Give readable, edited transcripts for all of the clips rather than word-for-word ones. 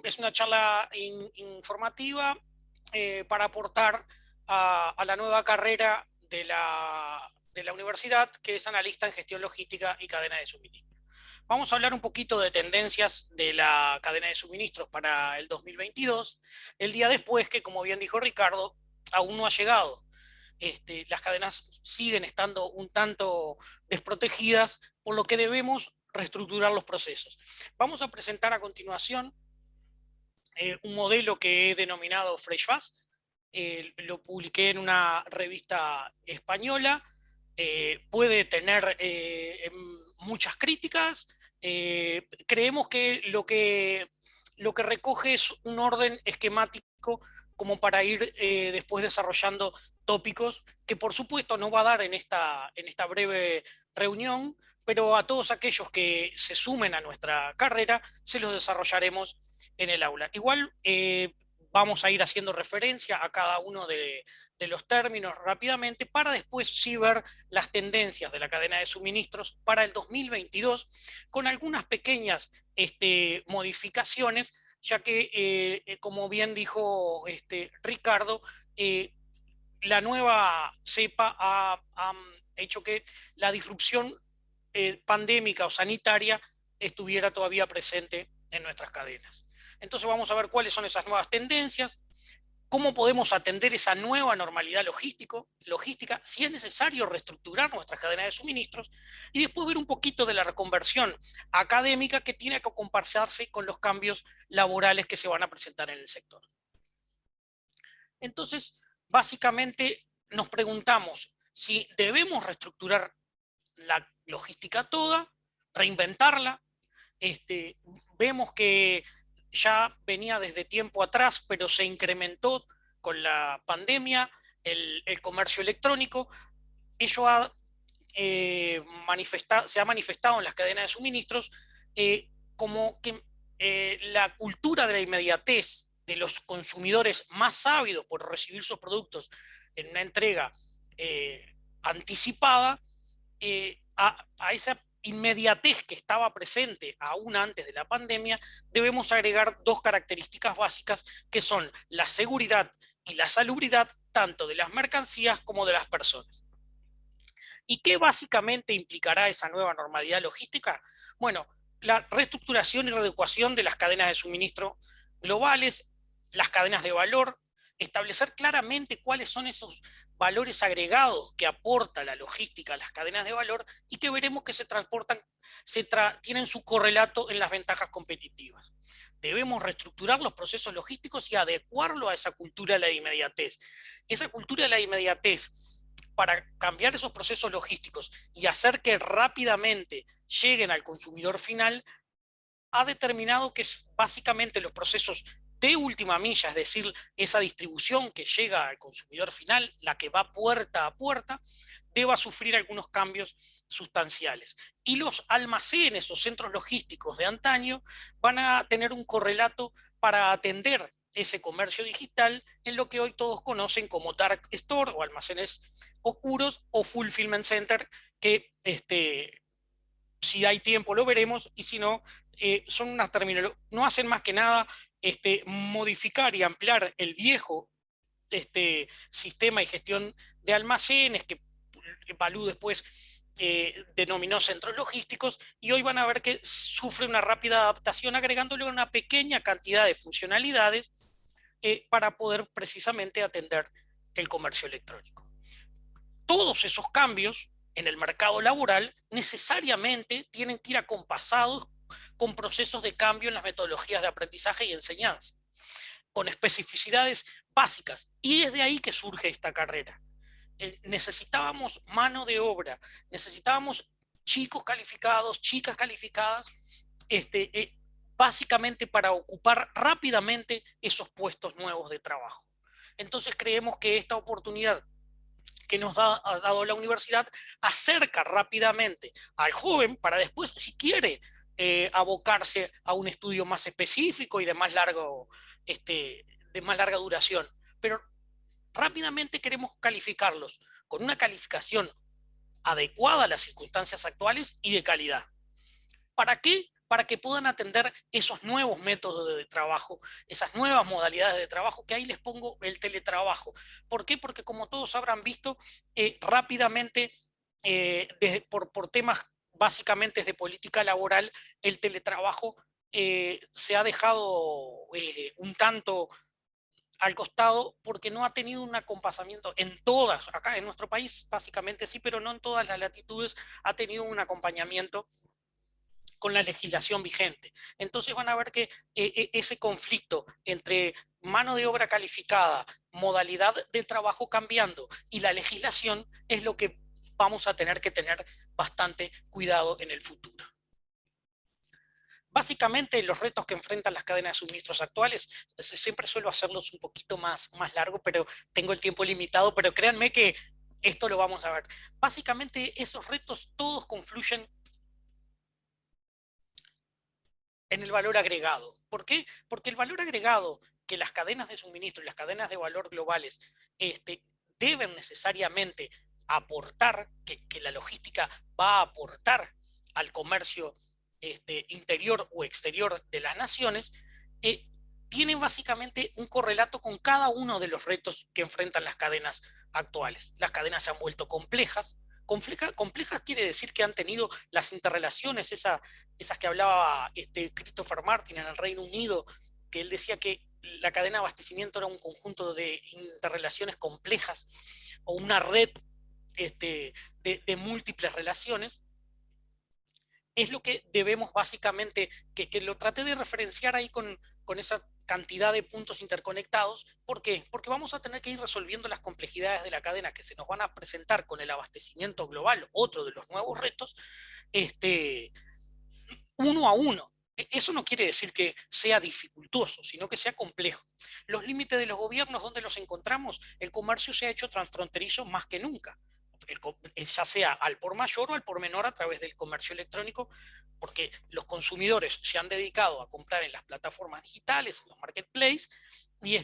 es una charla informativa para aportar a la nueva carrera de la universidad, que es analista en gestión logística y cadena de suministro. Vamos a hablar un poquito de tendencias de la cadena de suministros para el 2022, el día después que, como bien dijo Ricardo, aún no ha llegado. Las cadenas siguen estando un tanto desprotegidas, por lo que debemos reestructurar los procesos. Vamos a presentar a continuación un modelo que he denominado Fresh Fast. Lo publiqué en una revista española. Puede tener muchas críticas. Creemos que lo que recoge es un orden esquemático como para ir después desarrollando tópicos que por supuesto no va a dar en esta breve reunión, pero a todos aquellos que se sumen a nuestra carrera se los desarrollaremos en el aula. Igual vamos a ir haciendo referencia a cada uno de los términos rápidamente para después sí ver las tendencias de la cadena de suministros para el 2022 con algunas pequeñas modificaciones, ya que, como bien dijo Ricardo, la nueva cepa ha hecho que la disrupción pandémica o sanitaria estuviera todavía presente en nuestras cadenas. Entonces vamos a ver cuáles son esas nuevas tendencias, cómo podemos atender esa nueva normalidad logística, si es necesario reestructurar nuestras cadenas de suministros, y después ver un poquito de la reconversión académica que tiene que compasarse con los cambios laborales que se van a presentar en el sector. Entonces, básicamente nos preguntamos si debemos reestructurar la logística toda, reinventarla. Vemos que ya venía desde tiempo atrás, pero se incrementó con la pandemia el comercio electrónico. Ello se ha manifestado en las cadenas de suministros como que la cultura de la inmediatez de los consumidores más ávidos por recibir sus productos en una entrega anticipada, a esa inmediatez que estaba presente aún antes de la pandemia, debemos agregar dos características básicas que son la seguridad y la salubridad tanto de las mercancías como de las personas. ¿Y qué básicamente implicará esa nueva normalidad logística? Bueno, la reestructuración y readecuación de las cadenas de suministro globales, las cadenas de valor, establecer claramente cuáles son esos valores agregados que aporta la logística a las cadenas de valor y que veremos que se transportan, tienen su correlato en las ventajas competitivas. Debemos reestructurar los procesos logísticos y adecuarlo a esa cultura de la inmediatez. Esa cultura de la inmediatez, para cambiar esos procesos logísticos y hacer que rápidamente lleguen al consumidor final, ha determinado que básicamente los procesos de última milla, es decir, esa distribución que llega al consumidor final, la que va puerta a puerta, deba sufrir algunos cambios sustanciales. Y los almacenes o centros logísticos de antaño van a tener un correlato para atender ese comercio digital en lo que hoy todos conocen como dark store o almacenes oscuros o fulfillment center, que si hay tiempo lo veremos, y si no, son unas terminologías, no hacen más que nada modificar y ampliar el viejo sistema y gestión de almacenes que Balú después denominó centros logísticos, y hoy van a ver que sufre una rápida adaptación agregándole una pequeña cantidad de funcionalidades para poder precisamente atender el comercio electrónico. Todos esos cambios en el mercado laboral necesariamente tienen que ir acompasados con procesos de cambio en las metodologías de aprendizaje y enseñanza, con especificidades básicas. Y es de ahí que surge esta carrera. Necesitábamos mano de obra, necesitábamos chicos calificados, chicas calificadas, básicamente para ocupar rápidamente esos puestos nuevos de trabajo. Entonces creemos que esta oportunidad que nos ha dado la universidad acerca rápidamente al joven para después, si quiere, abocarse a un estudio más específico y de más larga duración. Pero rápidamente queremos calificarlos con una calificación adecuada a las circunstancias actuales y de calidad. ¿Para qué? para que puedan atender esos nuevos métodos de trabajo, esas nuevas modalidades de trabajo, que ahí les pongo el teletrabajo. ¿Por qué? Porque como todos habrán visto, rápidamente, por temas básicamente de política laboral, el teletrabajo se ha dejado un tanto al costado porque no ha tenido un acompasamiento en todas, acá en nuestro país básicamente sí, pero no en todas las latitudes ha tenido un acompañamiento con la legislación vigente. Entonces van a ver que ese conflicto entre mano de obra calificada, modalidad de trabajo cambiando y la legislación es lo que vamos a tener que tener bastante cuidado en el futuro. Básicamente, los retos que enfrentan las cadenas de suministros actuales, siempre suelo hacerlos un poquito más largo, pero tengo el tiempo limitado, pero créanme que esto lo vamos a ver. Básicamente, esos retos todos confluyen en el valor agregado. ¿Por qué? Porque el valor agregado que las cadenas de suministro y las cadenas de valor globales deben necesariamente aportar, que la logística va a aportar al comercio interior o exterior de las naciones, tienen básicamente un correlato con cada uno de los retos que enfrentan las cadenas actuales. Las cadenas se han vuelto complejas. Complejas quiere decir que han tenido las interrelaciones, esas que hablaba Christopher Martin en el Reino Unido, que él decía que la cadena de abastecimiento era un conjunto de interrelaciones complejas o una red de múltiples relaciones. Es lo que debemos básicamente, que lo traté de referenciar ahí con esa cantidad de puntos interconectados. ¿Por qué? Porque vamos a tener que ir resolviendo las complejidades de la cadena que se nos van a presentar con el abastecimiento global, otro de los nuevos retos, uno a uno. Eso no quiere decir que sea dificultoso, sino que sea complejo. Los límites de los gobiernos, ¿dónde los encontramos? El comercio se ha hecho transfronterizo más que nunca, ya sea al por mayor o al por menor a través del comercio electrónico, porque los consumidores se han dedicado a comprar en las plataformas digitales, en los marketplaces, y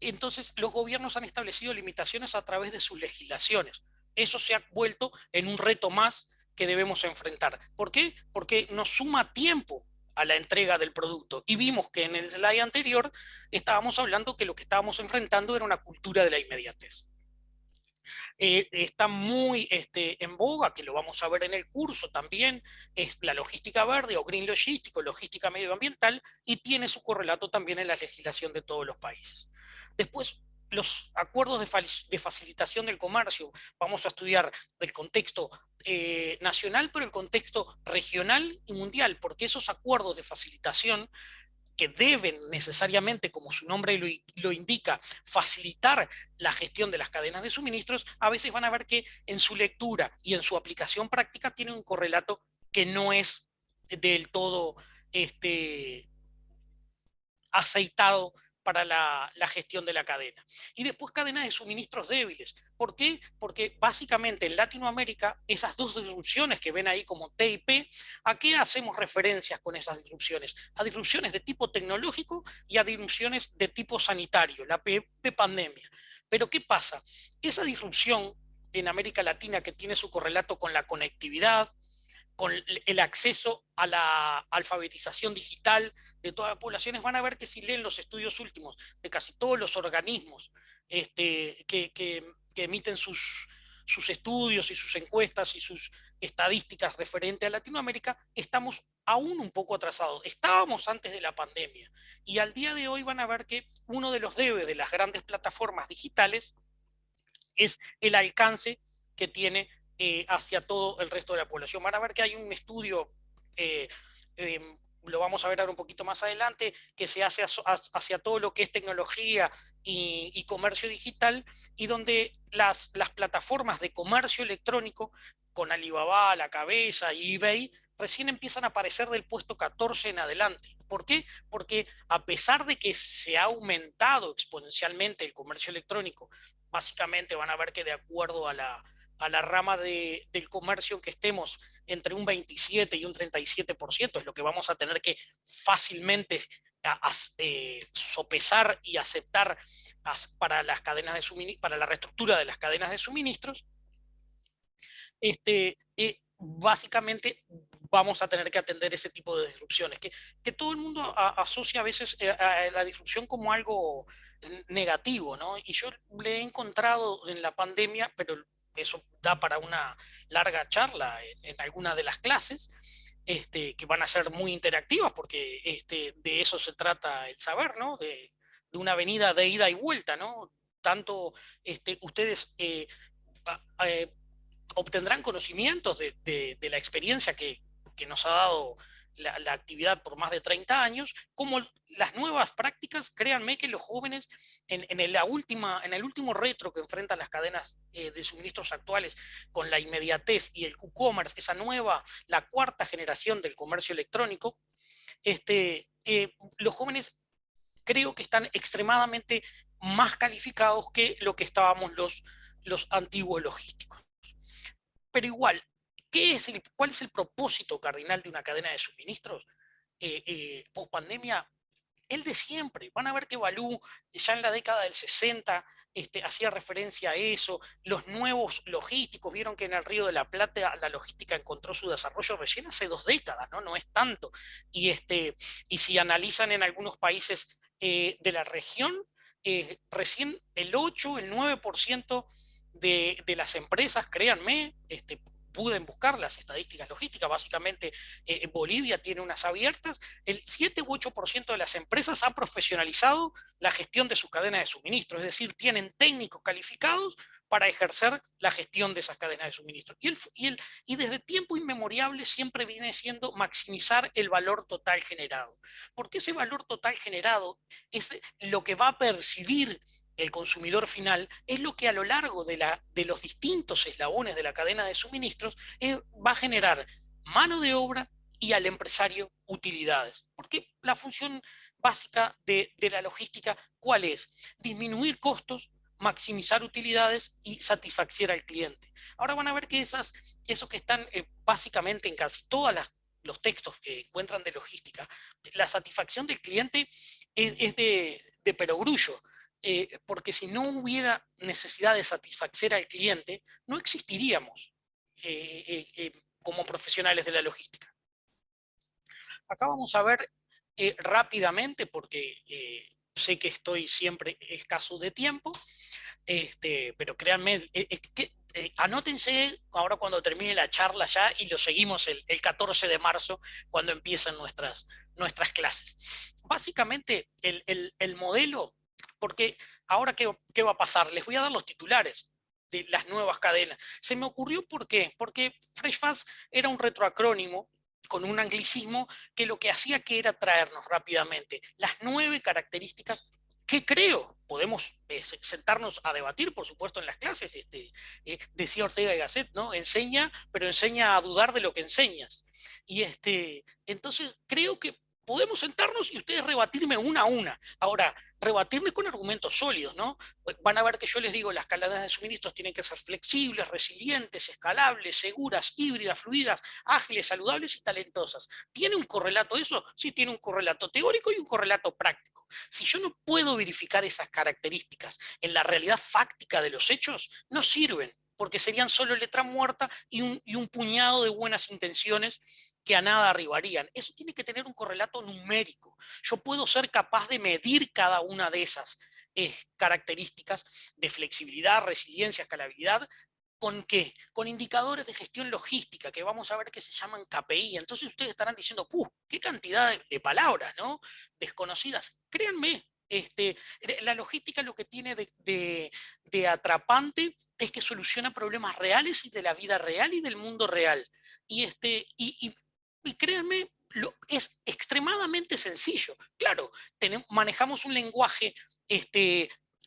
entonces los gobiernos han establecido limitaciones a través de sus legislaciones. Eso se ha vuelto en un reto más que debemos enfrentar. ¿Por qué? Porque nos suma tiempo a la entrega del producto. Y vimos que en el slide anterior estábamos hablando que lo que estábamos enfrentando era una cultura de la inmediatez. Está muy en boga, que lo vamos a ver en el curso también, es la logística verde o green logistics, logística medioambiental, y tiene su correlato también en la legislación de todos los países. Después, los acuerdos de facilitación del comercio, vamos a estudiar el contexto nacional, pero el contexto regional y mundial, porque esos acuerdos de facilitación que deben necesariamente, como su nombre lo indica, facilitar la gestión de las cadenas de suministros, a veces van a ver que en su lectura y en su aplicación práctica tiene un correlato que no es del todo aceitado para la gestión de la cadena. Y después cadenas de suministros débiles. ¿Por qué? Porque básicamente en Latinoamérica, esas dos disrupciones que ven ahí como T y P, ¿a qué hacemos referencias con esas disrupciones? A disrupciones de tipo tecnológico y a disrupciones de tipo sanitario, la P de pandemia. Pero ¿qué pasa? Esa disrupción en América Latina que tiene su correlato con la conectividad, con el acceso a la alfabetización digital de todas las poblaciones, van a ver que si leen los estudios últimos de casi todos los organismos que emiten sus estudios y sus encuestas y sus estadísticas referente a Latinoamérica, estamos aún un poco atrasados. Estábamos antes de la pandemia y al día de hoy van a ver que uno de los debes de las grandes plataformas digitales es el alcance que tiene hacia todo el resto de la población. Van a ver que hay un estudio, eh, eh, lo vamos a ver ahora un poquito más adelante, que se hace hacia todo lo que es tecnología y comercio digital, y donde las plataformas de comercio electrónico, con Alibaba a la cabeza y eBay, recién empiezan a aparecer del puesto 14 en adelante. ¿Por qué? Porque a pesar de que se ha aumentado exponencialmente el comercio electrónico, básicamente van a ver que de acuerdo a la rama del comercio en que estemos, entre un 27 y un 37% es lo que vamos a tener que fácilmente sopesar y aceptar para las cadenas de suministro, para la reestructura de las cadenas de suministros. Básicamente vamos a tener que atender ese tipo de disrupciones, que todo el mundo asocia a veces a la disrupción como algo negativo, ¿no? Y yo le he encontrado en la pandemia, pero eso da para una larga charla en alguna de las clases, que van a ser muy interactivas, porque de eso se trata el saber, ¿no? De una avenida de ida y vuelta, ¿no? Tanto ustedes obtendrán conocimientos de la experiencia que nos ha dado la actividad por más de 30 años, como las nuevas prácticas, créanme que los jóvenes en el último retro que enfrentan las cadenas de suministros actuales con la inmediatez y el Q-commerce, esa nueva, la cuarta generación del comercio electrónico, los jóvenes creo que están extremadamente más calificados que lo que estábamos los antiguos logísticos. Pero igual, ¿cuál es el propósito cardinal de una cadena de suministros post pandemia? El de siempre. Van a ver que Balú ya en la década del 60 hacía referencia a eso. Los nuevos logísticos, vieron que en el Río de la Plata la logística encontró su desarrollo recién hace 2 décadas, ¿no? No es tanto. Y si analizan en algunos países de la región, recién el 8, el 9% de las empresas, créanme, pueden buscar las estadísticas logísticas, básicamente Bolivia tiene unas abiertas, el 7 u 8% de las empresas han profesionalizado la gestión de su cadena de suministro, es decir, tienen técnicos calificados para ejercer la gestión de esas cadenas de suministro. Y desde tiempo inmemorial siempre viene siendo maximizar el valor total generado, porque ese valor total generado es lo que va a percibir el consumidor final, es lo que a lo largo de los distintos eslabones de la cadena de suministros va a generar mano de obra y al empresario utilidades. Porque la función básica de la logística, ¿cuál es? Disminuir costos, maximizar utilidades y satisfacer al cliente. Ahora van a ver que esos que están básicamente en casi todas los textos que encuentran de logística, la satisfacción del cliente es de perogrullo. Porque si no hubiera necesidad de satisfacer al cliente, no existiríamos como profesionales de la logística. Acá vamos a ver rápidamente, porque sé que estoy siempre escaso de tiempo, pero créanme, anótense ahora cuando termine la charla ya y lo seguimos el 14 de marzo cuando empiezan nuestras clases. Básicamente el modelo, porque ahora ¿qué va a pasar? Les voy a dar los titulares de las nuevas cadenas. Se me ocurrió, ¿por qué? Porque Fresh Fast era un retroacrónimo con un anglicismo que lo que hacía que era traernos rápidamente las 9 características que creo podemos sentarnos a debatir, por supuesto, en las clases. Decía Ortega y Gasset, ¿no? Enseña, pero enseña a dudar de lo que enseñas. Y entonces creo que podemos sentarnos y ustedes rebatirme una a una. Ahora, rebatirme con argumentos sólidos, ¿no? Van a ver que yo les digo, las cadenas de suministros tienen que ser flexibles, resilientes, escalables, seguras, híbridas, fluidas, ágiles, saludables y talentosas. ¿Tiene un correlato eso? Sí, tiene un correlato teórico y un correlato práctico. Si yo no puedo verificar esas características en la realidad fáctica de los hechos, no sirven, porque serían solo letra muerta y un puñado de buenas intenciones que a nada arribarían. Eso tiene que tener un correlato numérico. Yo puedo ser capaz de medir cada una de esas características de flexibilidad, resiliencia, escalabilidad. ¿Con qué? Con indicadores de gestión logística, que vamos a ver que se llaman KPI. Entonces ustedes estarán diciendo, ¡puh! ¡Qué cantidad de palabras, ¿no? Desconocidas! Créanme, la logística lo que tiene de atrapante es que soluciona problemas reales y de la vida real y del mundo real. Y créanme, es extremadamente sencillo. Claro, manejamos un lenguaje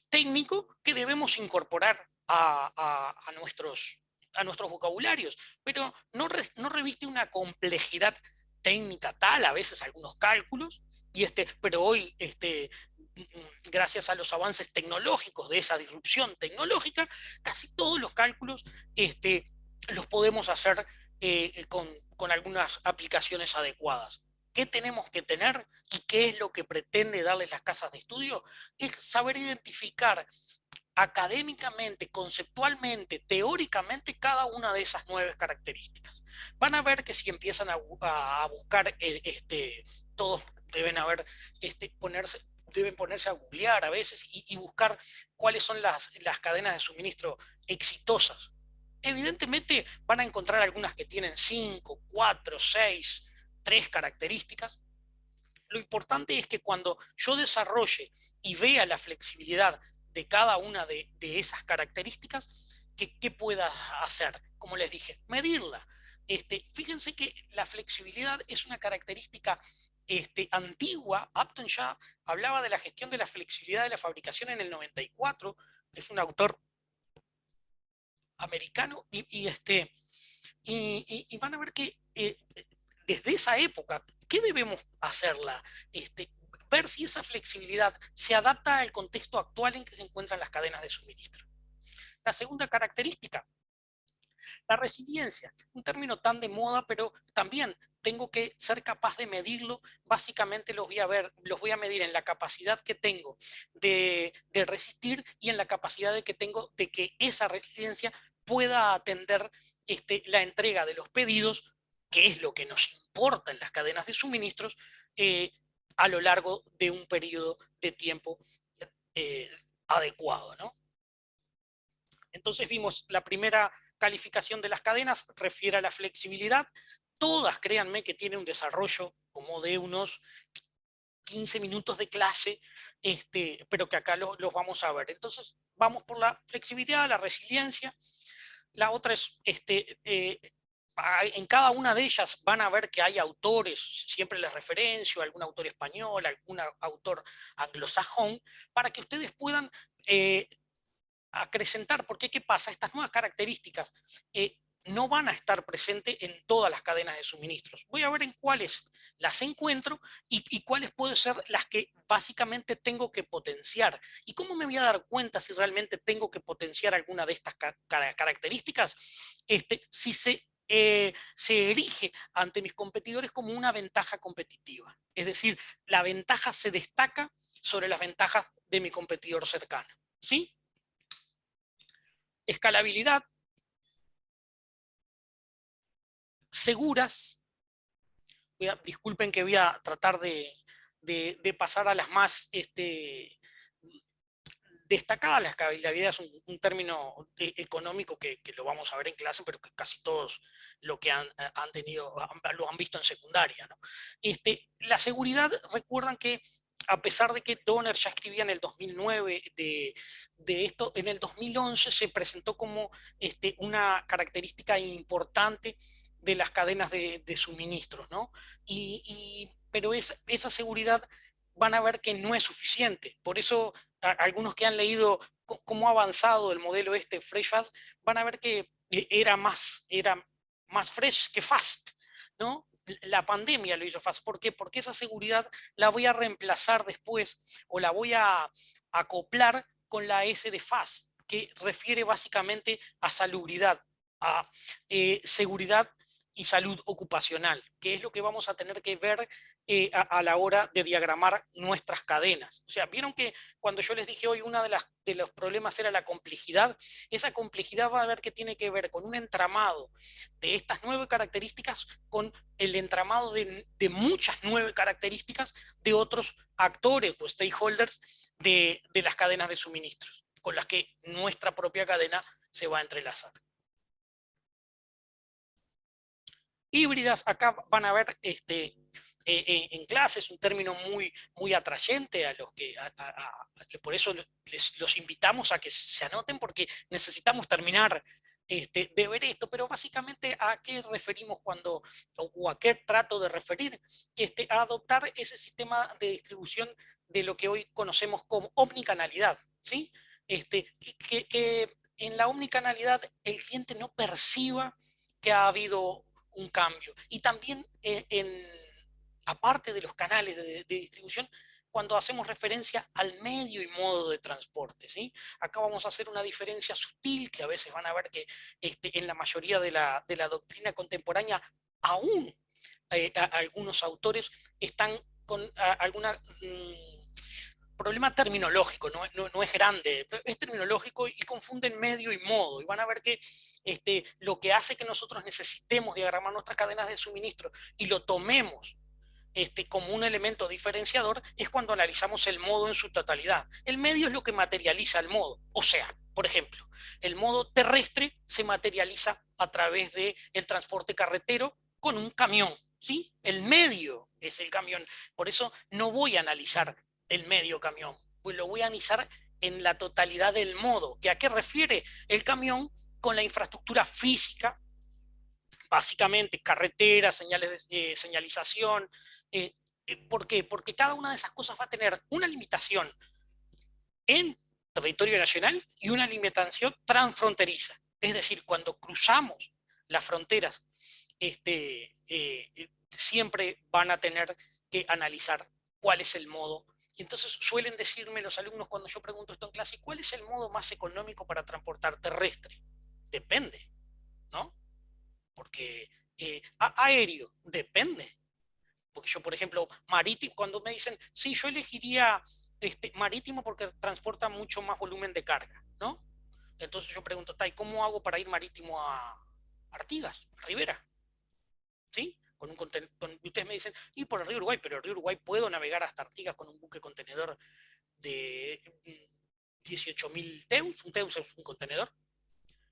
técnico que debemos incorporar a nuestros vocabularios, pero no reviste una complejidad técnica tal, a veces algunos cálculos, pero hoy, gracias a los avances tecnológicos de esa disrupción tecnológica, casi todos los cálculos los podemos hacer con algunas aplicaciones adecuadas. ¿Qué tenemos que tener y qué es lo que pretende darles las casas de estudio? Es saber identificar académicamente, conceptualmente, teóricamente cada una de esas 9 características. Van a ver que si empiezan a buscar, todos deben haber, deben ponerse a googlear a veces y buscar cuáles son las cadenas de suministro exitosas. Evidentemente van a encontrar algunas que tienen 5, 4, 6, 3 características. Lo importante es que cuando yo desarrolle y vea la flexibilidad de cada una de esas características, ¿qué pueda hacer? Como les dije, medirla. Fíjense que la flexibilidad es una característica antigua. Upton ya hablaba de la gestión de la flexibilidad de la fabricación en el 94. Es un autor americano y van a ver que desde esa época, ¿qué debemos hacerla? Ver si esa flexibilidad se adapta al contexto actual en que se encuentran las cadenas de suministro. La segunda característica, la resiliencia, un término tan de moda, pero también tengo que ser capaz de medirlo. Básicamente los voy a medir en la capacidad que tengo de resistir y en la capacidad que tengo de que esa resiliencia pueda atender la entrega de los pedidos, que es lo que nos importa en las cadenas de suministros, eh, a lo largo de un periodo de tiempo eh, adecuado, ¿no? Entonces vimos la primera calificación de las cadenas, refiere a la flexibilidad. Todas, créanme, que tienen un desarrollo como de unos 15 minutos de clase, pero que acá los vamos a ver. Entonces vamos por la flexibilidad, la resiliencia. La otra es, en cada una de ellas van a ver que hay autores, siempre les referencio, algún autor español, algún autor anglosajón, para que ustedes puedan acrecentar, porque ¿qué pasa? Estas nuevas características no van a estar presentes en todas las cadenas de suministros. Voy a ver en cuáles las encuentro y cuáles pueden ser las que básicamente tengo que potenciar. ¿Y cómo me voy a dar cuenta si realmente tengo que potenciar alguna de estas características? Si se erige ante mis competidores como una ventaja competitiva. Es decir, la ventaja se destaca sobre las ventajas de mi competidor cercano. ¿Sí? Escalabilidad, seguras. Disculpen que voy a tratar de pasar a las más destacadas. La escalabilidad es un término económico que lo vamos a ver en clase, pero que casi todos lo que han tenido, lo han visto en secundaria, ¿no? La seguridad, recuerdan que a pesar de que Donner ya escribía en el 2009 de esto, en el 2011 se presentó como una característica importante de las cadenas de suministros, ¿no? Pero esa seguridad van a ver que no es suficiente. Por eso algunos que han leído cómo ha avanzado el modelo Fresh Fast, van a ver que era más fresh que fast, ¿no? La pandemia lo hizo fast. ¿Por qué? Porque esa seguridad la voy a reemplazar después o la voy a acoplar con la S de fast, que refiere básicamente a salubridad, a seguridad y salud ocupacional, que es lo que vamos a tener que ver a la hora de diagramar nuestras cadenas. O sea, vieron que cuando yo les dije hoy uno de los problemas era la complejidad. Esa complejidad va a ver que tiene que ver con un entramado de estas 9 características, con el entramado de muchas 9 características de otros actores o stakeholders de las cadenas de suministros, con las que nuestra propia cadena se va a entrelazar. Híbridas, acá van a ver en clases un término muy atrayente a los que, por eso los invitamos a que se anoten, porque necesitamos terminar de ver esto, pero básicamente a qué referimos o a qué trato de referir, a adoptar ese sistema de distribución de lo que hoy conocemos como omnicanalidad, ¿sí? Que en la omnicanalidad el cliente no perciba que ha habido un cambio. Y también aparte de los canales de distribución, cuando hacemos referencia al medio y modo de transporte, ¿sí? Acá vamos a hacer una diferencia sutil que a veces van a ver que en la mayoría de la doctrina contemporánea aún algunos autores están con alguna problema terminológico, no es grande, pero es terminológico y confunden medio y modo. Y van a ver que lo que hace que nosotros necesitemos diagramar nuestras cadenas de suministro y lo tomemos como un elemento diferenciador es cuando analizamos el modo en su totalidad. El medio es lo que materializa el modo. O sea, por ejemplo, el modo terrestre se materializa a través del transporte carretero con un camión. ¿Sí? El medio es el camión. Por eso no voy a analizar el medio camión, pues lo voy a analizar en la totalidad del modo. ¿Que a qué refiere el camión? Con la infraestructura física, básicamente carreteras, señales de señalización. Eh, ¿Por qué? Porque cada una de esas cosas va a tener una limitación en territorio nacional y una limitación transfronteriza. Es decir, cuando cruzamos las fronteras, siempre van a tener que analizar cuál es el modo. Y entonces suelen decirme los alumnos cuando yo pregunto esto en clase, ¿cuál es el modo más económico para transportar terrestre? Depende, ¿no? Porque aéreo, depende. Porque yo, por ejemplo, marítimo, cuando me dicen, sí, yo elegiría marítimo porque transporta mucho más volumen de carga, ¿no? Entonces yo pregunto, ¿y cómo hago para ir marítimo a Artigas, a Rivera? ¿Sí? Y ustedes me dicen, y por el río Uruguay, pero el río Uruguay puedo navegar hasta Artigas con un buque contenedor de 18.000 teus, un teus es un contenedor.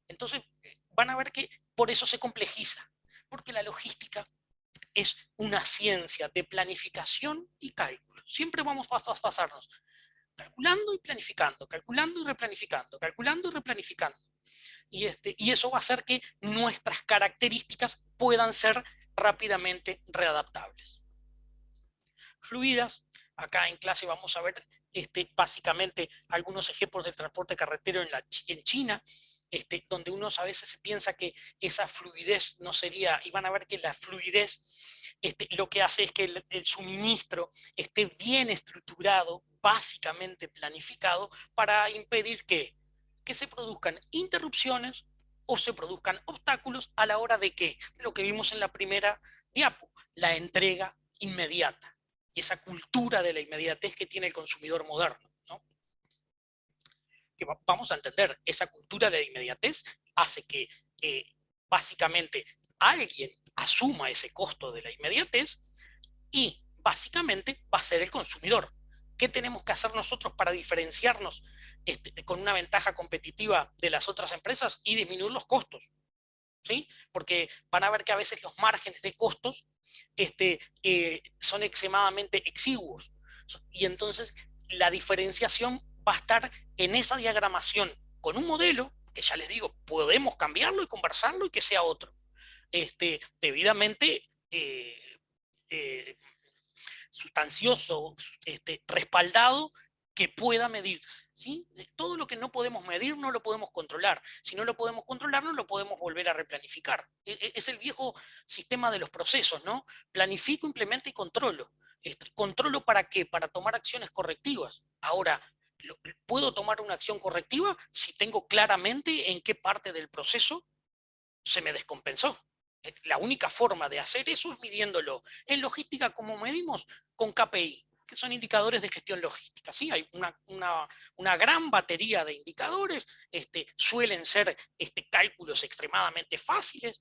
Entonces van a ver que por eso se complejiza, porque la logística es una ciencia de planificación y cálculo. Siempre vamos a pasarnos calculando y planificando, calculando y replanificando, calculando y replanificando. Y eso va a hacer que nuestras características puedan ser rápidamente readaptables. Fluidas, acá en clase vamos a ver básicamente algunos ejemplos del transporte carretero en China, donde uno a veces se piensa que esa fluidez no sería, y van a ver que la fluidez lo que hace es que el suministro esté bien estructurado, básicamente planificado, para impedir que se produzcan interrupciones o se produzcan obstáculos a la hora de que lo que vimos en la primera diapo, la entrega inmediata y esa cultura de la inmediatez que tiene el consumidor moderno, ¿no? Que vamos a entender, esa cultura de la inmediatez hace que básicamente alguien asuma ese costo de la inmediatez y básicamente va a ser el consumidor. ¿Qué tenemos que hacer nosotros para diferenciarnos con una ventaja competitiva de las otras empresas y disminuir los costos? ¿Sí? Porque van a ver que a veces los márgenes de costos son extremadamente exiguos. Y entonces la diferenciación va a estar en esa diagramación con un modelo que ya les digo, podemos cambiarlo y conversarlo y que sea otro. Debidamente eh, sustancioso, respaldado, que pueda medirse. ¿Sí? Todo lo que no podemos medir no lo podemos controlar. Si no lo podemos controlar, no lo podemos volver a replanificar. Es el viejo sistema de los procesos, ¿no? Planifico, implemento y controlo. ¿Controlo para qué? Para tomar acciones correctivas. Ahora, ¿puedo tomar una acción correctiva si tengo claramente en qué parte del proceso se me descompensó? La única forma de hacer eso es midiéndolo. En logística, ¿cómo medimos? Con KPI, que son indicadores de gestión logística. ¿Sí? Hay una gran batería de indicadores, suelen ser cálculos extremadamente fáciles,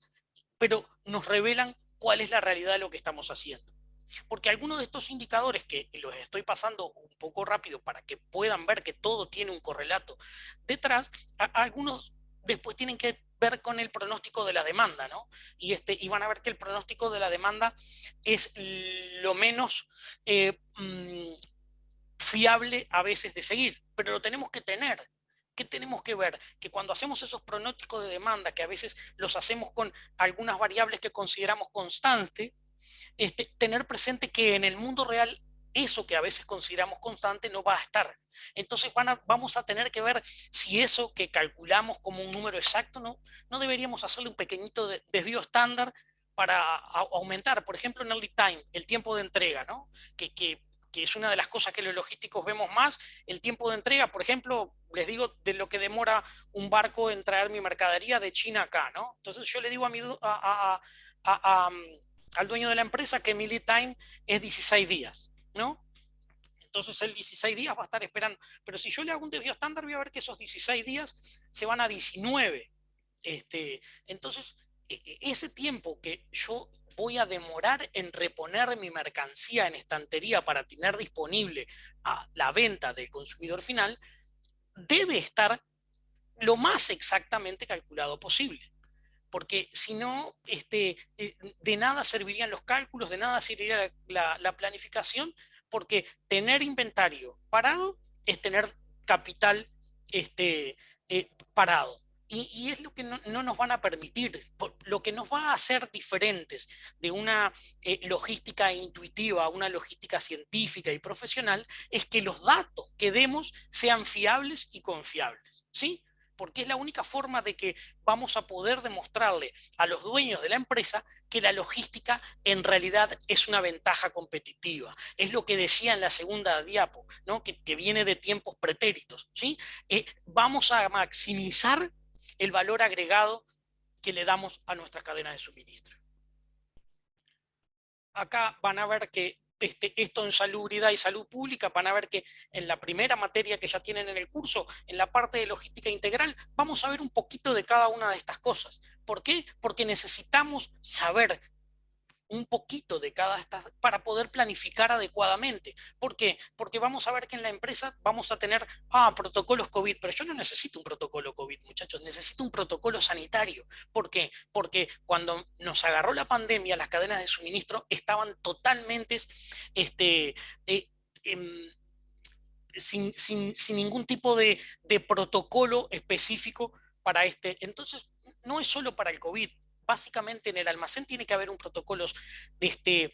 pero nos revelan cuál es la realidad de lo que estamos haciendo. Porque algunos de estos indicadores que los estoy pasando un poco rápido para que puedan ver que todo tiene un correlato detrás, algunos después tienen que ver con el pronóstico de la demanda, ¿no? Y van a ver que el pronóstico de la demanda es lo menos fiable a veces de seguir, pero lo tenemos que tener. ¿Qué tenemos que ver? Que cuando hacemos esos pronósticos de demanda, que a veces los hacemos con algunas variables que consideramos constantes, tener presente que en el mundo real eso que a veces consideramos constante no va a estar. Entonces vamos a tener que ver si eso que calculamos como un número exacto, no deberíamos hacerle un pequeñito desvío estándar para aumentar, por ejemplo, en el lead time, el tiempo de entrega, ¿no? Que es una de las cosas que los logísticos vemos más, el tiempo de entrega, por ejemplo, les digo de lo que demora un barco en traer mi mercadería de China acá, ¿no? Entonces yo le digo a al dueño de la empresa que mi lead time es 16 días, ¿no? Entonces el 16 días va a estar esperando. Pero si yo le hago un desvío estándar, voy a ver que esos 16 días se van a 19. Entonces, ese tiempo que yo voy a demorar en reponer mi mercancía en estantería para tener disponible a la venta del consumidor final, debe estar lo más exactamente calculado posible. Porque si no, de nada servirían los cálculos, de nada serviría la planificación, porque tener inventario parado es tener capital parado. Y es lo que no nos van a permitir, lo que nos va a hacer diferentes de una logística intuitiva a una logística científica y profesional, es que los datos que demos sean fiables y confiables, ¿sí? Porque es la única forma de que vamos a poder demostrarle a los dueños de la empresa que la logística en realidad es una ventaja competitiva. Es lo que decía en la segunda diapo, ¿no? que viene de tiempos pretéritos, ¿sí? Vamos a maximizar el valor agregado que le damos a nuestras cadenas de suministro. Acá van a ver que esto en salubridad y salud pública, van a ver que en la primera materia que ya tienen en el curso, en la parte de logística integral, vamos a ver un poquito de cada una de estas cosas. ¿Por qué? Porque necesitamos saber un poquito de cada estas para poder planificar adecuadamente. ¿Por qué? Porque vamos a ver que en la empresa vamos a tener protocolos COVID, pero yo no necesito un protocolo COVID, muchachos, necesito un protocolo sanitario. ¿Por qué? Porque cuando nos agarró la pandemia, las cadenas de suministro estaban totalmente eh, em, sin ningún tipo de protocolo específico para este. Entonces, no es solo para el COVID. Básicamente en el almacén tiene que haber un protocolo de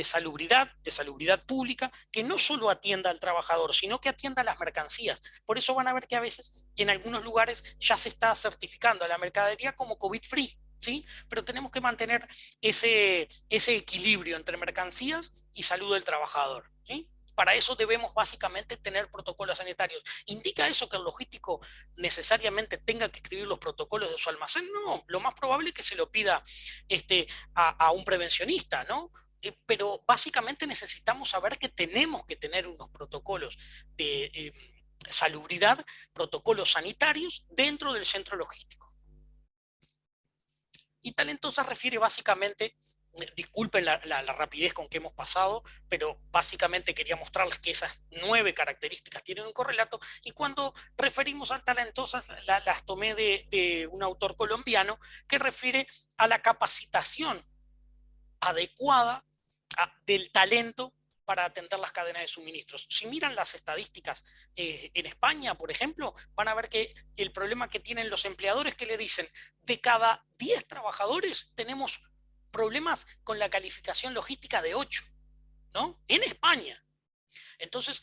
salubridad pública, que no solo atienda al trabajador, sino que atienda a las mercancías. Por eso van a ver que a veces en algunos lugares ya se está certificando a la mercadería como COVID-free, ¿sí? Pero tenemos que mantener ese equilibrio entre mercancías y salud del trabajador, ¿sí? Para eso debemos básicamente tener protocolos sanitarios. ¿Indica eso que el logístico necesariamente tenga que escribir los protocolos de su almacén? No, lo más probable es que se lo pida a un prevencionista, ¿no? Pero básicamente necesitamos saber que tenemos que tener unos protocolos de salubridad, protocolos sanitarios dentro del centro logístico. Y talentosa refiere básicamente, disculpen la rapidez con que hemos pasado, pero básicamente quería mostrarles que esas 9 características tienen un correlato, y cuando referimos a talentosas las tomé de un autor colombiano que refiere a la capacitación adecuada del talento para atender las cadenas de suministros. Si miran las estadísticas en España, por ejemplo, van a ver que el problema que tienen los empleadores que le dicen, de cada 10 trabajadores tenemos problemas con la calificación logística de 8, ¿no? En España. Entonces,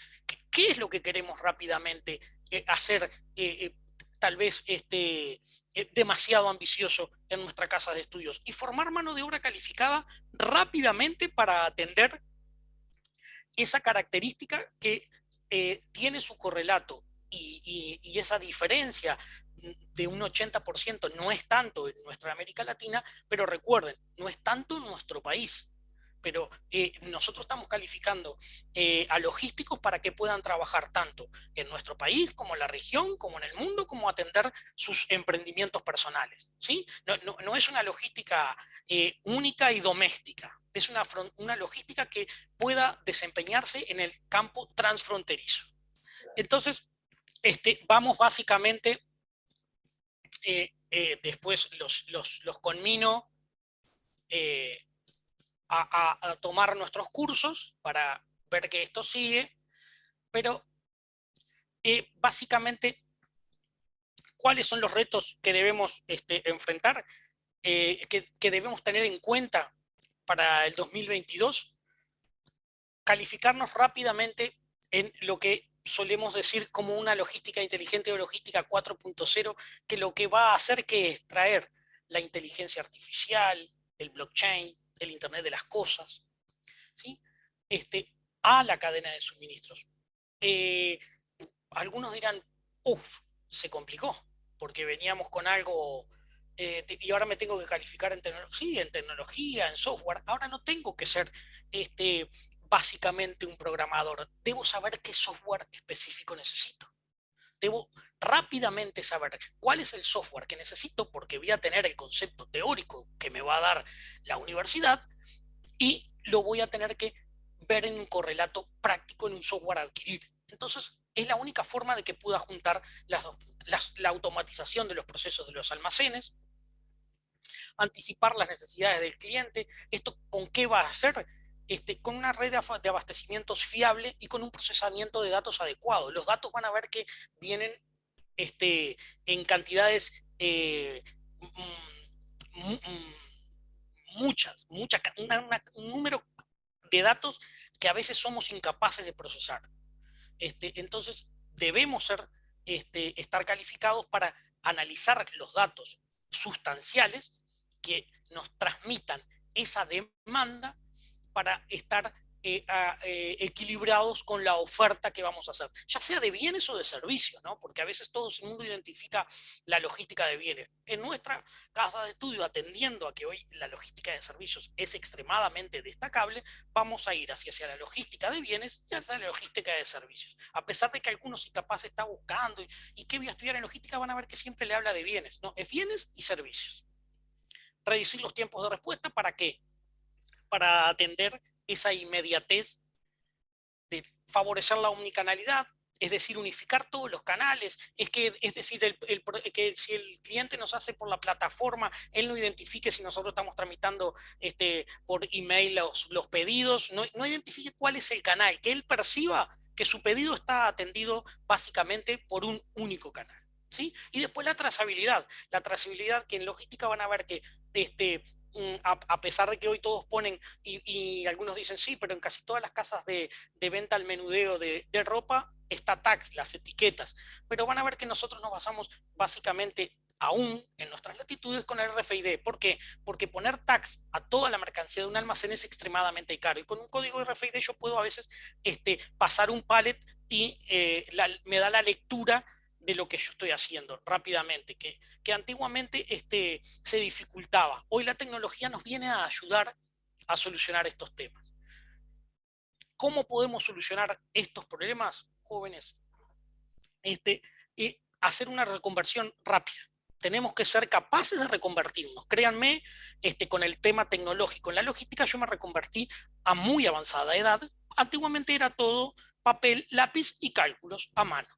¿qué es lo que queremos rápidamente hacer? Tal vez demasiado ambicioso en nuestra casa de estudios, y formar mano de obra calificada rápidamente para atender esa característica que tiene su correlato, y esa diferencia de un 80% no es tanto en nuestra América Latina, pero recuerden, no es tanto en nuestro país. Pero nosotros estamos calificando a logísticos para que puedan trabajar tanto en nuestro país, como en la región, como en el mundo, como atender sus emprendimientos personales, ¿sí? No es una logística única y doméstica, es una logística que pueda desempeñarse en el campo transfronterizo. Entonces, vamos básicamente, después los conmino a tomar nuestros cursos para ver que esto sigue, pero básicamente, ¿cuáles son los retos que debemos enfrentar, que debemos tener en cuenta para el 2022? Calificarnos rápidamente en lo que solemos decir como una logística inteligente o logística 4.0, que lo que va a hacer que es traer la inteligencia artificial, el blockchain, el Internet de las cosas, ¿sí? A la cadena de suministros. Algunos dirán, uff, se complicó, porque veníamos con algo y ahora me tengo que calificar en tecnología, en software. Ahora no tengo que ser básicamente un programador? Debo saber qué software específico necesito. Debo rápidamente saber cuál es el software que necesito porque voy a tener el concepto teórico que me va a dar la universidad y lo voy a tener que ver en un correlato práctico en un software a adquirir. Entonces, es la única forma de que pueda juntar la automatización de los procesos de los almacenes, anticipar las necesidades del cliente. ¿Esto con qué va a hacer? Con una red de abastecimientos fiable y con un procesamiento de datos adecuado. Los datos van a ver que vienen en cantidades muchas, un número de datos que a veces somos incapaces de procesar. Entonces, debemos estar calificados para analizar los datos sustanciales que nos transmitan esa demanda para estar equilibrados con la oferta que vamos a hacer, ya sea de bienes o de servicios, ¿no? Porque a veces todo el mundo identifica la logística de bienes. En nuestra casa de estudio, atendiendo a que hoy la logística de servicios es extremadamente destacable, vamos a ir hacia la logística de bienes y hacia la logística de servicios. A pesar de que algunos capaz está buscando y qué voy a estudiar en logística, van a ver que siempre le habla de bienes, ¿no? Es bienes y servicios. Reducir los tiempos de respuesta, ¿para qué? Para atender esa inmediatez de favorecer la omnicanalidad, es decir, unificar todos los canales, es decir, que si el cliente nos hace por la plataforma, él no identifique si nosotros estamos tramitando por email los pedidos, no identifique cuál es el canal, que él perciba que su pedido está atendido básicamente por un único canal. ¿Sí? Y después la trazabilidad que en logística van a ver que a pesar de que hoy todos ponen, y algunos dicen sí, pero en casi todas las casas de venta al menudeo de ropa está tags, las etiquetas, pero van a ver que nosotros nos basamos básicamente aún en nuestras latitudes con el RFID. ¿Por qué? Porque poner tags a toda la mercancía de un almacén es extremadamente caro, y con un código RFID yo puedo a veces pasar un pallet y me da la lectura de lo que yo estoy haciendo rápidamente, que antiguamente se dificultaba. Hoy la tecnología nos viene a ayudar a solucionar estos temas. ¿Cómo podemos solucionar estos problemas, jóvenes? Hacer una reconversión rápida. Tenemos que ser capaces de reconvertirnos. Créanme, con el tema tecnológico. En la logística yo me reconvertí a muy avanzada edad. Antiguamente era todo papel, lápiz y cálculos a mano.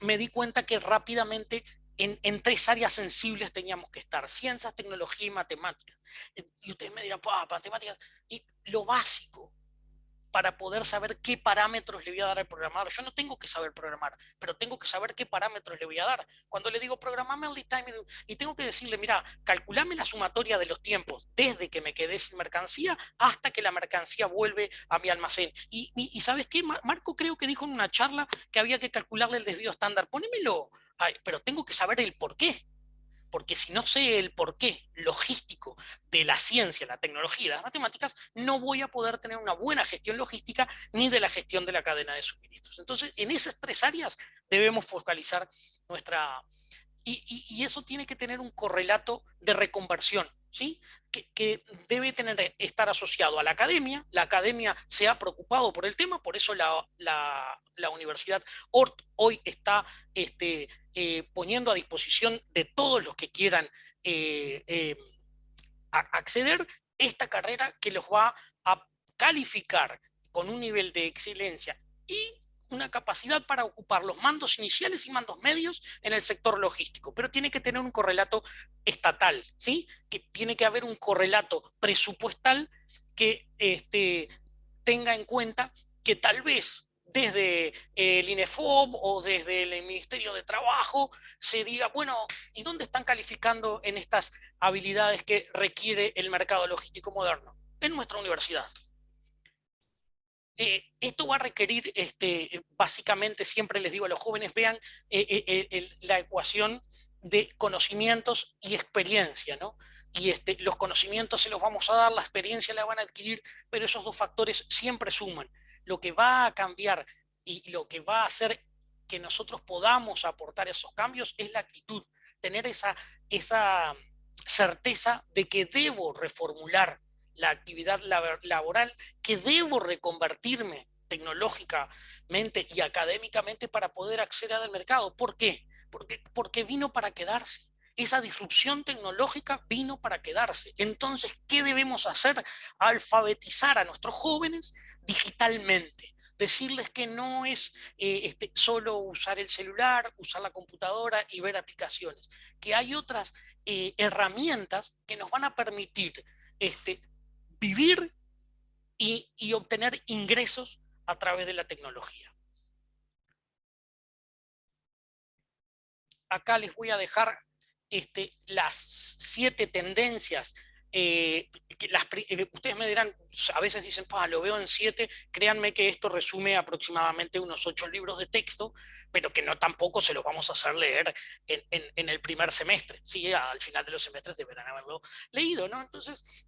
Me di cuenta que rápidamente en tres áreas sensibles teníamos que estar: ciencias, tecnología y matemáticas. Y ustedes me dirán, matemáticas, y lo básico para poder saber qué parámetros le voy a dar al programador. Yo no tengo que saber programar, pero tengo que saber qué parámetros le voy a dar. Cuando le digo programame el lead time y tengo que decirle, mira, calculame la sumatoria de los tiempos desde que me quedé sin mercancía hasta que la mercancía vuelve a mi almacén. Y ¿sabes qué? Marco creo que dijo en una charla que había que calcularle el desvío estándar. Ponémelo. Ay, pero tengo que saber el por qué. Porque si no sé el porqué logístico de la ciencia, la tecnología y las matemáticas, no voy a poder tener una buena gestión logística ni de la gestión de la cadena de suministros. Entonces, en esas tres áreas debemos focalizar nuestra... Y eso tiene que tener un correlato de reconversión, ¿sí? Que debe estar asociado a la academia. La academia se ha preocupado por el tema, por eso la Universidad Ort hoy está poniendo a disposición de todos los que quieran acceder esta carrera, que los va a calificar con un nivel de excelencia y una capacidad para ocupar los mandos iniciales y mandos medios en el sector logístico, pero tiene que tener un correlato estatal, ¿sí? Que tiene que haber un correlato presupuestal que tenga en cuenta que tal vez desde el INEFOB o desde el Ministerio de Trabajo se diga, bueno, ¿y dónde están calificando en estas habilidades que requiere el mercado logístico moderno? En nuestra universidad. Esto va a requerir, básicamente, siempre les digo a los jóvenes, vean la ecuación de conocimientos y experiencia, ¿no? Y los conocimientos se los vamos a dar, la experiencia la van a adquirir, pero esos dos factores siempre suman. Lo que va a cambiar y lo que va a hacer que nosotros podamos aportar esos cambios es la actitud, tener esa certeza de que debo reformular la actividad laboral que debo reconvertirme tecnológicamente y académicamente para poder acceder al mercado. ¿Por qué? Porque vino para quedarse. Esa disrupción tecnológica vino para quedarse. Entonces, ¿qué debemos hacer? Alfabetizar a nuestros jóvenes digitalmente. Decirles que no es solo usar el celular, usar la computadora y ver aplicaciones, que hay otras herramientas que nos van a permitir vivir y obtener ingresos a través de la tecnología. Acá les voy a dejar las 7 tendencias. Ustedes me dirán, a veces dicen, lo veo en 7, créanme que esto resume aproximadamente unos 8 libros de texto, pero que no tampoco se los vamos a hacer leer en el primer semestre. Sí, al final de los semestres deberán haberlo leído, ¿no? Entonces,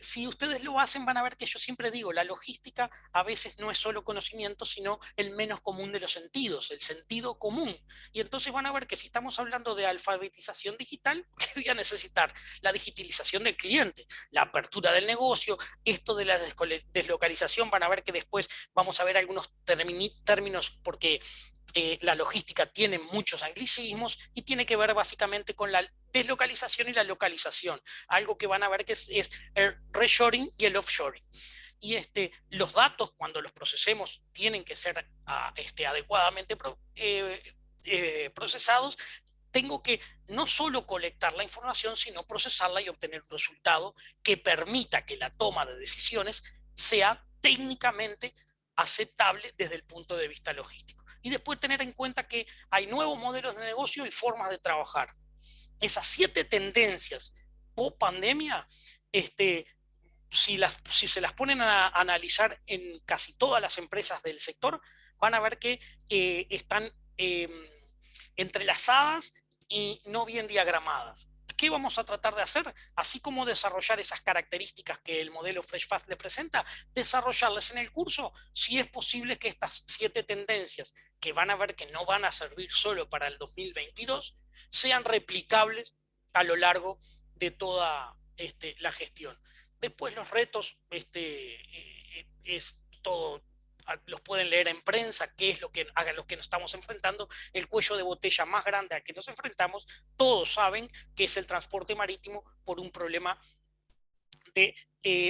si ustedes lo hacen, van a ver que yo siempre digo, la logística a veces no es solo conocimiento, sino el menos común de los sentidos, el sentido común. Y entonces van a ver que si estamos hablando de alfabetización digital, ¿qué voy a necesitar? La digitalización del cliente, la apertura del negocio, esto de la deslocalización, van a ver que después vamos a ver algunos términos porque la logística tiene muchos anglicismos y tiene que ver básicamente con la deslocalización y la localización, algo que van a ver que es el reshoring y el offshoring. Y los datos, cuando los procesemos, tienen que ser adecuadamente procesados. Tengo que no solo colectar la información, sino procesarla y obtener un resultado que permita que la toma de decisiones sea técnicamente aceptable desde el punto de vista logístico. Y después tener en cuenta que hay nuevos modelos de negocio y formas de trabajar. Esas 7 tendencias post pandemia, si se las ponen a analizar en casi todas las empresas del sector, van a ver que están entrelazadas y no bien diagramadas. ¿Qué vamos a tratar de hacer? Así como desarrollar esas características que el modelo FreshFast le presenta, desarrollarlas en el curso, si es posible que estas 7 tendencias, que van a ver que no van a servir solo para el 2022, sean replicables a lo largo de toda la gestión. Después los retos es todo, los pueden leer en prensa, qué es lo que, a lo que nos estamos enfrentando. El cuello de botella más grande al que nos enfrentamos, todos saben que es el transporte marítimo por un problema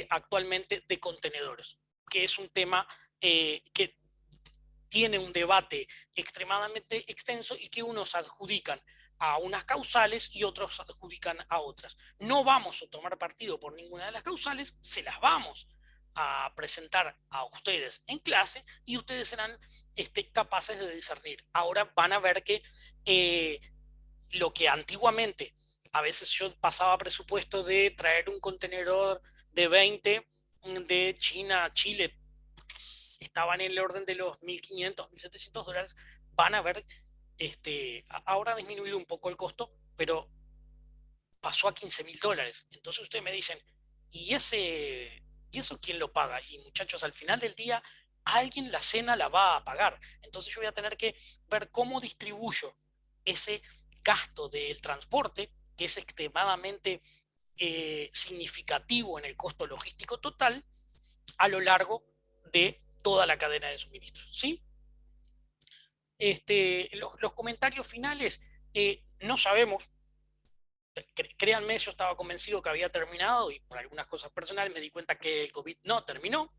actualmente de contenedores, que es un tema que tiene un debate extremadamente extenso y que unos adjudican a unas causales y otros adjudican a otras. No vamos a tomar partido por ninguna de las causales, se las vamos a presentar a ustedes en clase y ustedes serán capaces de discernir. Ahora van a ver que lo que antiguamente, a veces yo pasaba presupuesto de traer un contenedor de 20 de China a Chile, estaban en el orden de los $1.500, $1.700, van a ver, ahora ha disminuido un poco el costo, pero pasó a $15.000. Entonces ustedes me dicen, ¿y eso quién lo paga? Y muchachos, al final del día, alguien la cena la va a pagar. Entonces yo voy a tener que ver cómo distribuyo ese gasto del transporte, que es extremadamente significativo en el costo logístico total, a lo largo de toda la cadena de suministros, ¿sí? Los comentarios finales, no sabemos. Créanme, yo estaba convencido que había terminado y por algunas cosas personales me di cuenta que el COVID no terminó.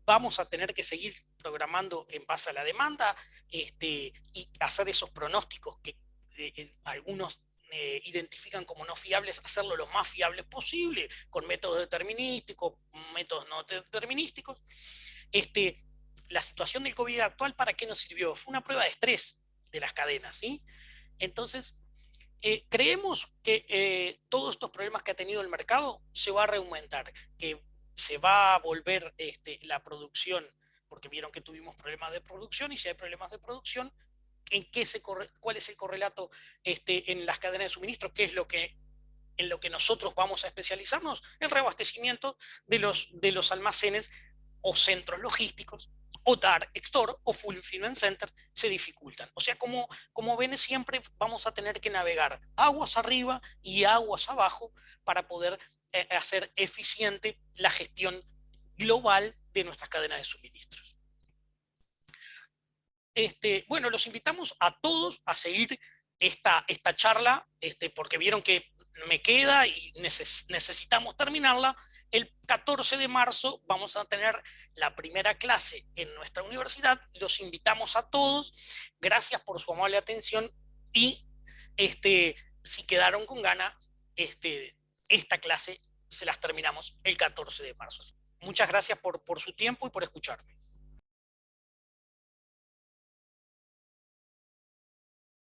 Vamos a tener que seguir programando en base a la demanda y hacer esos pronósticos que algunos identifican como no fiables, hacerlo lo más fiable posible, con métodos determinísticos, métodos no determinísticos. La situación del COVID actual, ¿para qué nos sirvió? Fue una prueba de estrés de las cadenas, ¿sí? Entonces, creemos que todos estos problemas que ha tenido el mercado se va a reaumentar, que se va a volver la producción, porque vieron que tuvimos problemas de producción, y si hay problemas de producción, ¿cuál es el correlato en las cadenas de suministro? ¿Qué es en lo que nosotros vamos a especializarnos? El reabastecimiento de los almacenes o centros logísticos, o Dark Store o Fulfillment Center se dificultan. O sea, como ven, siempre vamos a tener que navegar aguas arriba y aguas abajo para poder hacer eficiente la gestión global de nuestras cadenas de suministros. Bueno, los invitamos a todos a seguir esta charla, porque vieron que me queda y necesitamos terminarla. El 14 de marzo vamos a tener la primera clase en nuestra universidad. Los invitamos a todos. Gracias por su amable atención y si quedaron con ganas, esta clase se las terminamos el 14 de marzo. Muchas gracias por su tiempo y por escucharme.